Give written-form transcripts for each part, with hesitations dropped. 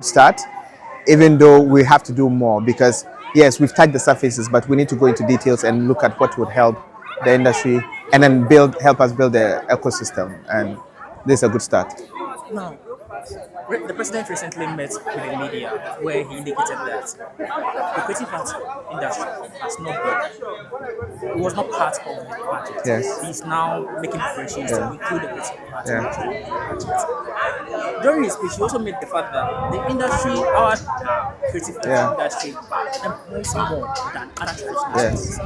start, even though we have to do more because, yes, we've touched the surfaces, but we need to go into details and look at what would help the industry and then help us build the ecosystem. And this is a good start. Now, the president recently met with the media where he indicated that the creative arts industry has not been, it was not part of the budget. Yes. He's now making preparations to include the creative arts industry in the budget. During his speech, he also made the fact that the industry, our creative arts industry, employs more than other traditional industries.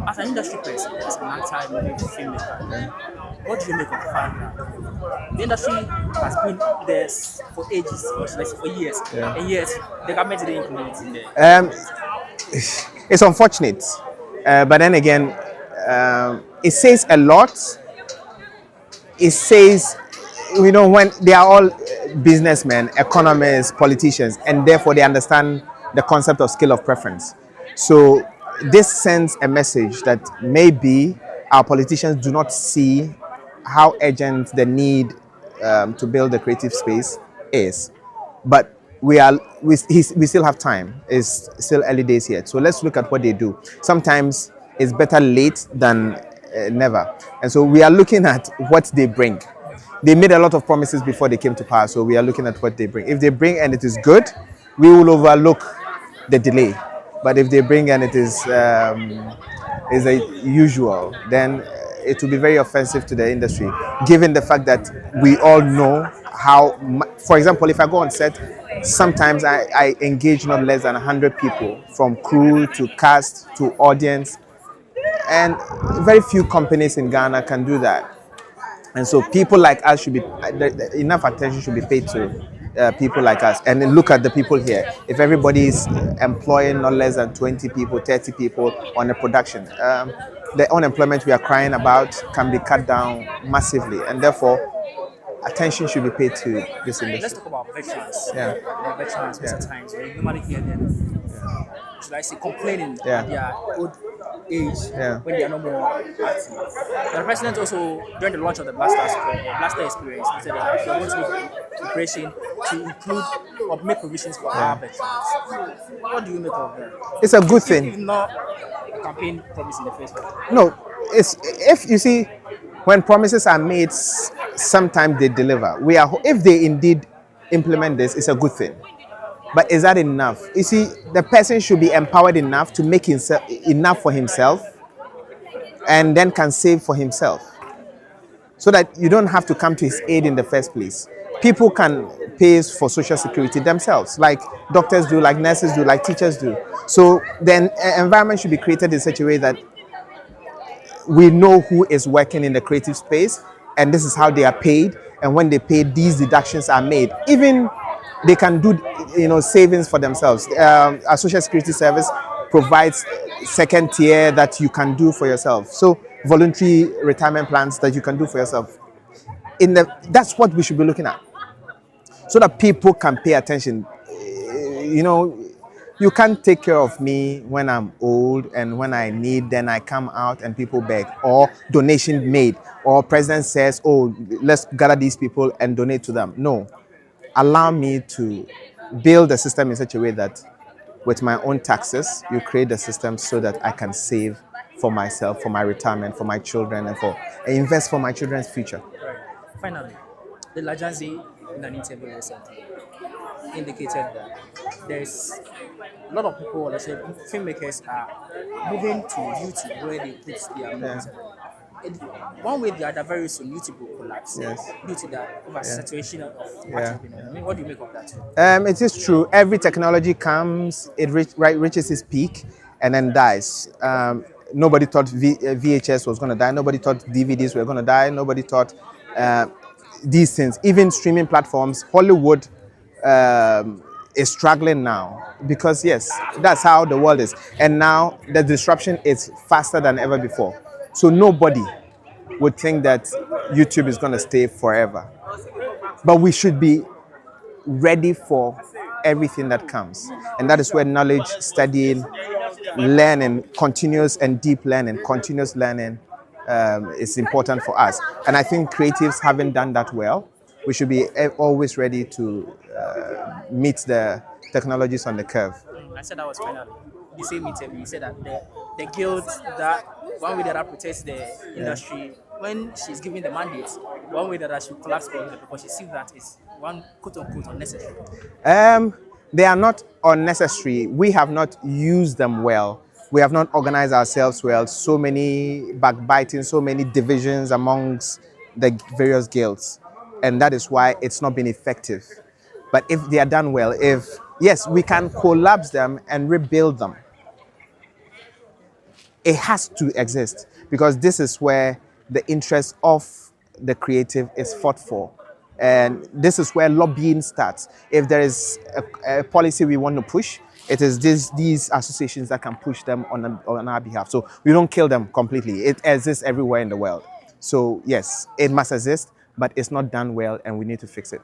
As an industry person, as an anti-movie filmmaker, what do you make of the fact that the industry has been there for ages, for years, and yet the government didn't implement it there? It's unfortunate, but then again, it says a lot. It says, when they are all businessmen, economists, politicians, and therefore they understand the concept of scale of preference. So this sends a message that maybe our politicians do not see how urgent the need to build the creative space is. But we still have time. It's still early days yet. So let's look at what they do. Sometimes it's better late than never. And so we are looking at what they bring. They made a lot of promises before they came to power. So we are looking at what they bring. If they bring and it is good, we will overlook the delay. But if they bring and it is a usual, then it will be very offensive to the industry, given the fact that we all know how, for example, if I go on set, sometimes I engage not less than 100 people, from crew to cast to audience, and very few companies in Ghana can do that. And so people like us should be, enough attention should be paid to people like us. And then look at the people here. If everybody is employing not less than 20 people, 30 people on a production, the unemployment we are crying about can be cut down massively, and therefore attention should be paid to this industry. Let's talk about veterans. Veterans, most times we normally hear them, should I say, complaining at their old age when they are no more active. The president also, during the launch of the Blaster experience, he said that they want to make preparation to include or make provisions for our veterans. What do you make of that? It's a good thing. It's not a campaign promise in the first place. No, if you see, when promises are made, sometimes they deliver. If they indeed implement this, it's a good thing. But is that enough? You see, the person should be empowered enough to make enough for himself, and then can save for himself, so that you don't have to come to his aid in the first place. People can pay for social security themselves, like doctors do, like nurses do, like teachers do. So then environment should be created in such a way that we know who is working in the creative space, and this is how they are paid. And when they pay, these deductions are made. Even they can do, savings for themselves. Our social security service provides second tier that you can do for yourself. So voluntary retirement plans that you can do for yourself. That's what we should be looking at, so that people can pay attention. You can't take care of me when I'm old, and when I need, then I come out and people beg, or donation made, or president says, oh, let's gather these people and donate to them. No. Allow me to build a system in such a way that with my own taxes, you create a system so that I can save for myself, for my retirement, for my children, and invest for my children's future. Right. Finally, the Lajanzi, in an interview recently, indicated that there's a lot of people, let's say filmmakers, are moving to YouTube where they put their movies. One way or the other, very soon YouTube will collapse due to that oversaturation of what do you make of that? It is true. Every technology comes, it reaches its peak and then dies. Nobody thought VHS was going to die. Nobody thought DVDs were going to die. Nobody thought these things. Even streaming platforms, Hollywood is struggling now because, yes, that's how the world is. And now the disruption is faster than ever before. So nobody would think that YouTube is going to stay forever. But we should be ready for everything that comes. And that is where knowledge, studying, learning, continuous and deep learning, continuous learning is important for us. And I think creatives haven't done that well. We should be always ready to meet the technologies on the curve. I said that was finally the same interview. You said that the guild that one way that protects the industry when she's giving the mandate, one way that she collapse because she sees that is one quote unquote unnecessary. They are not unnecessary. We have not used them well. We have not organized ourselves well. So many backbiting, so many divisions amongst the various guilds. And that is why it's not been effective. But if they are done well, yes, we can collapse them and rebuild them. It has to exist because this is where the interest of the creative is fought for. And this is where lobbying starts. If there is a policy we want to push, it is these associations that can push them on our behalf. So we don't kill them completely. It exists everywhere in the world. So yes, it must exist, but it's not done well and we need to fix it.